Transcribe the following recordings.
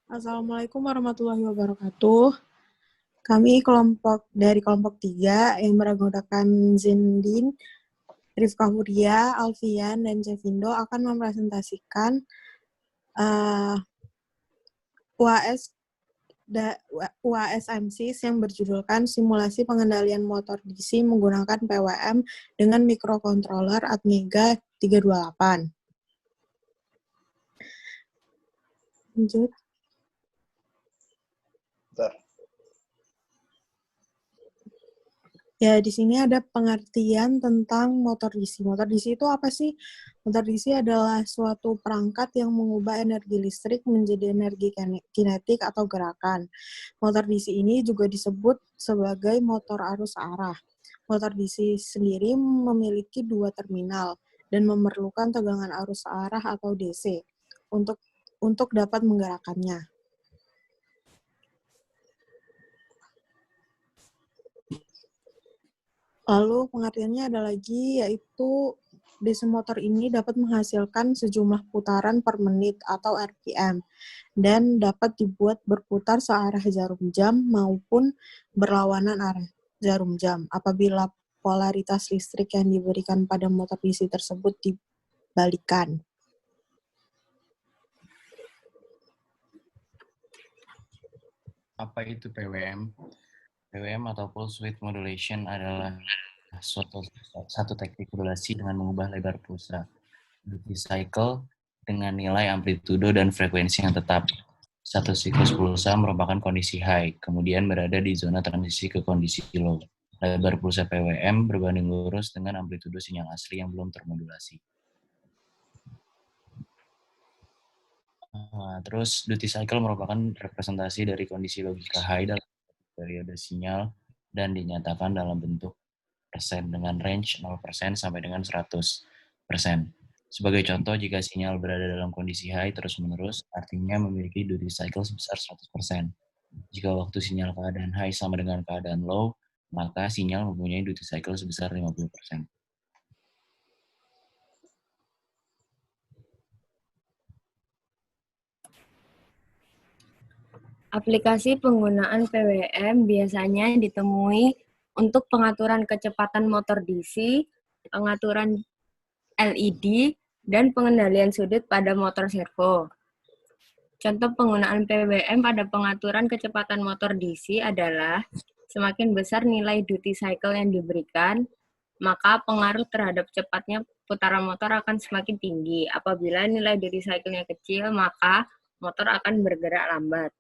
Assalamualaikum warahmatullahi wabarakatuh. Kami dari kelompok 3 yang beranggotakan Zindin, Rifka Huria, Alfian, dan Jevindo akan mempresentasikan UAS UASMSIS yang berjudulkan Simulasi Pengendalian Motor DC menggunakan PWM dengan Microcontroller Atmega 328. Lanjut. Ya, di sini ada pengertian tentang motor DC. Motor DC itu apa sih? Motor DC adalah suatu perangkat yang mengubah energi listrik menjadi energi kinetik atau gerakan. Motor DC ini juga disebut sebagai motor arus arah. Motor DC sendiri memiliki 2 terminal dan memerlukan tegangan arus arah atau DC untuk dapat menggerakkannya. Lalu pengertiannya ada lagi, yaitu DC motor ini dapat menghasilkan sejumlah putaran per menit atau RPM, dan dapat dibuat berputar searah jarum jam maupun berlawanan arah jarum jam apabila polaritas listrik yang diberikan pada motor DC tersebut dibalikan. Apa itu PWM? PWM atau Pulse Width Modulation adalah satu teknik modulasi dengan mengubah lebar pulsa duty cycle dengan nilai amplitudo dan frekuensi yang tetap. Satu siklus pulsa merupakan kondisi high, kemudian berada di zona transisi ke kondisi low. Lebar pulsa PWM berbanding lurus dengan amplitudo sinyal asli yang belum termodulasi. Terus duty cycle merupakan representasi dari kondisi logika high dalam periode sinyal dan dinyatakan dalam bentuk persen dengan range 0% sampai dengan 100%. Sebagai contoh, jika sinyal berada dalam kondisi high terus-menerus, artinya memiliki duty cycle sebesar 100%. Jika waktu sinyal keadaan high sama dengan keadaan low, maka sinyal mempunyai duty cycle sebesar 50%. Aplikasi penggunaan PWM biasanya ditemui untuk pengaturan kecepatan motor DC, pengaturan LED, dan pengendalian sudut pada motor servo. Contoh penggunaan PWM pada pengaturan kecepatan motor DC adalah semakin besar nilai duty cycle yang diberikan, maka pengaruh terhadap cepatnya putaran motor akan semakin tinggi. Apabila nilai duty cycle-nya kecil, maka motor akan bergerak lambat.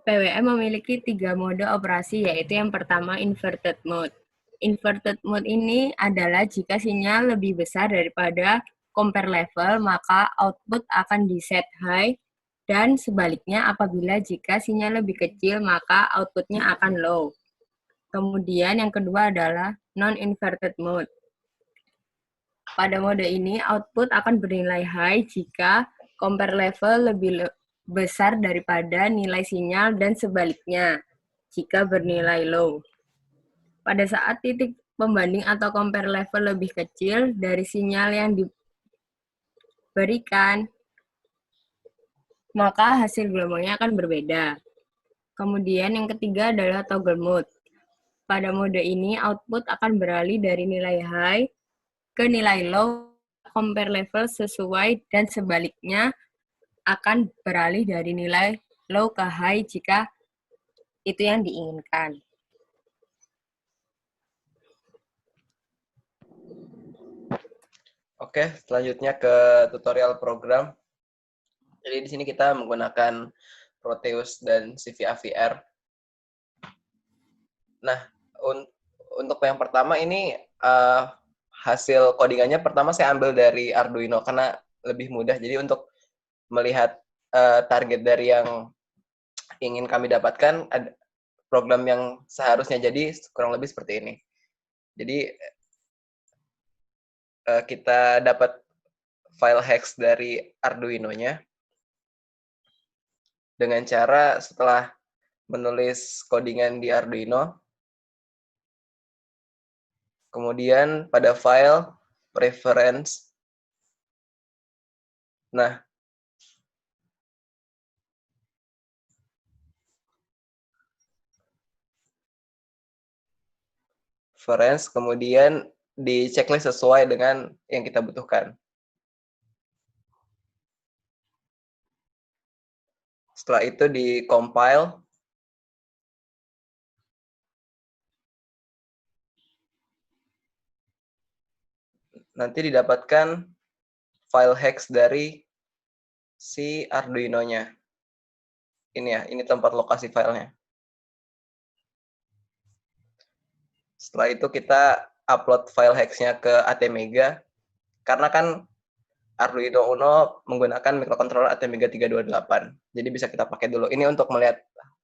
PWM memiliki 3 mode operasi, yaitu yang pertama inverted mode. Inverted mode ini adalah jika sinyal lebih besar daripada compare level, maka output akan di-set high, dan sebaliknya apabila jika sinyal lebih kecil, maka outputnya akan low. Kemudian yang kedua adalah non-inverted mode. Pada mode ini, output akan bernilai high jika compare level lebih besar daripada nilai sinyal dan sebaliknya jika bernilai low. Pada saat titik pembanding atau compare level lebih kecil dari sinyal yang diberikan, maka hasil gelombangnya akan berbeda. Kemudian yang ketiga adalah toggle mode. Pada mode ini, output akan beralih dari nilai high ke nilai low, compare level sesuai, dan sebaliknya akan beralih dari nilai low ke high jika itu yang diinginkan. Oke, selanjutnya ke tutorial program. Jadi di sini kita menggunakan Proteus dan CVA-VR. Nah, untuk yang pertama ini hasil codingannya pertama saya ambil dari Arduino karena lebih mudah. Jadi untuk melihat target dari yang ingin kami dapatkan, ada program yang seharusnya jadi kurang lebih seperti ini. Jadi kita dapat file hex dari Arduino-nya dengan cara setelah menulis codingan di Arduino, kemudian pada file preference. Nah, reference, kemudian di checklist sesuai dengan yang kita butuhkan. Setelah itu di compile. Nanti didapatkan file hex dari si Arduino-nya. Ini ya, ini tempat lokasi filenya. Setelah itu kita upload file hex-nya ke ATmega. Karena kan Arduino Uno menggunakan microcontroller ATmega 328. Jadi bisa kita pakai dulu. Ini untuk melihat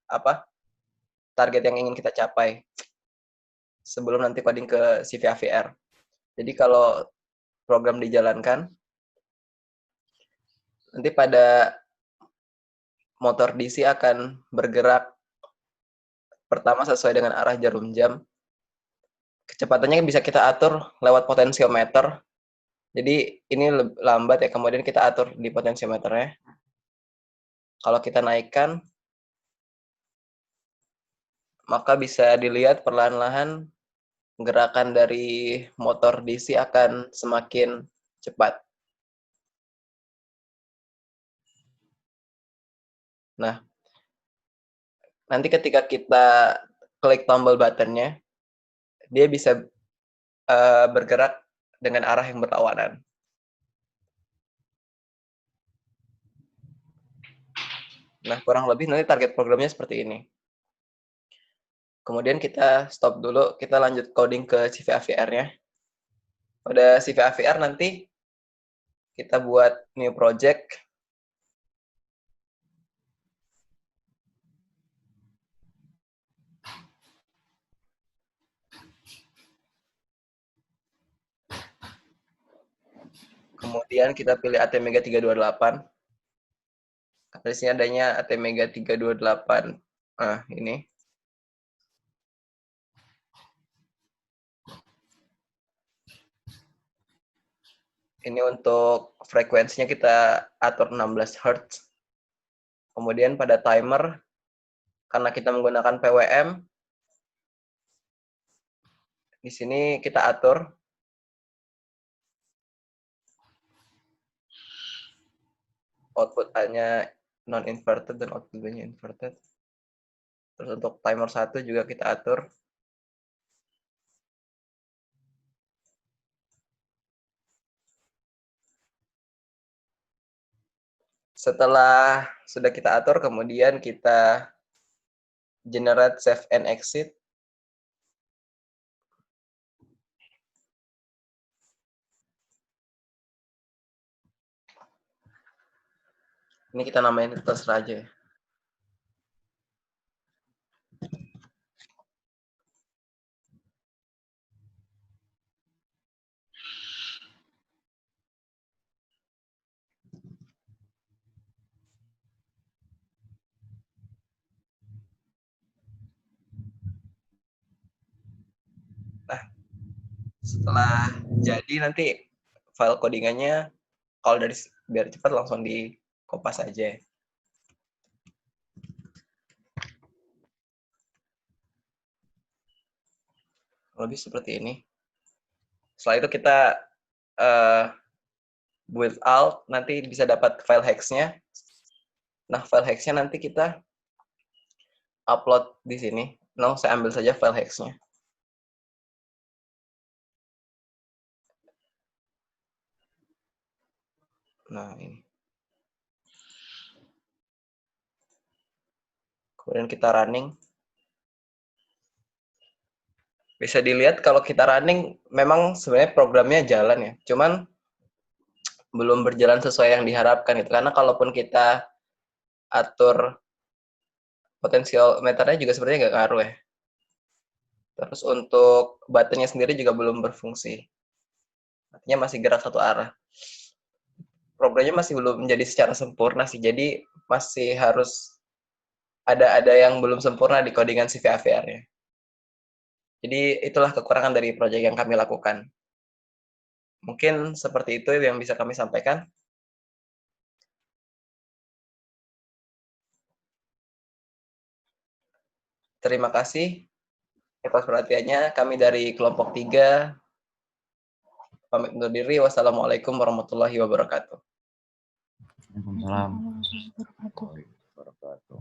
apa target yang ingin kita capai sebelum nanti coding ke CVAVR. Jadi kalau program dijalankan, nanti pada motor DC akan bergerak pertama sesuai dengan arah jarum jam. Kecepatannya bisa kita atur lewat potensiometer. Jadi ini lambat ya, kemudian kita atur di potensiometernya. Kalau kita naikkan, maka bisa dilihat perlahan-lahan gerakan dari motor DC akan semakin cepat. Nah, nanti ketika kita klik tombol buttonnya, dia bisa bergerak dengan arah yang berlawanan. Nah, kurang lebih nanti target programnya seperti ini. Kemudian kita stop dulu, kita lanjut coding ke CVAVR-nya. Pada CVAVR nanti kita buat new project. Kemudian kita pilih ATmega 328. Di sini adanya ATmega 328. Nah, ini. Ini untuk frekuensinya kita atur 16 Hz. Kemudian pada timer, karena kita menggunakan PWM, di sini kita atur output A-nya non-inverted dan output B-nya inverted. Terus untuk timer 1 juga kita atur. Setelah sudah kita atur, kemudian kita generate save and exit. Ini kita namain terserah aja ya. Nah, setelah jadi nanti file codingannya, kalau dari biar cepat langsung di kopas aja. Lebih seperti ini. Setelah itu kita build alt, nanti bisa dapat file hex-nya. Nah, file hex-nya nanti kita upload di sini. Nah, saya ambil saja file hex-nya. Nah, ini. Kemudian kita running. Bisa dilihat kalau kita running, memang sebenarnya programnya jalan ya. Cuman belum berjalan sesuai yang diharapkan gitu. Karena kalaupun kita atur potensiometernya juga sebenarnya nggak ngaruh ya. Terus untuk buttonnya sendiri juga belum berfungsi. Artinya masih gerak satu arah. Programnya masih belum menjadi secara sempurna sih. Jadi masih harus ada yang belum sempurna di codingan CVAVR-nya. Jadi itulah kekurangan dari proyek yang kami lakukan. Mungkin seperti itu yang bisa kami sampaikan. Terima kasih. atas perhatiannya. Kami dari kelompok 3 pamit undur diri. Wassalamualaikum warahmatullahi wabarakatuh. Waalaikumsalam. Warahmatullahi wabarakatuh. Warahmatullahi wabarakatuh.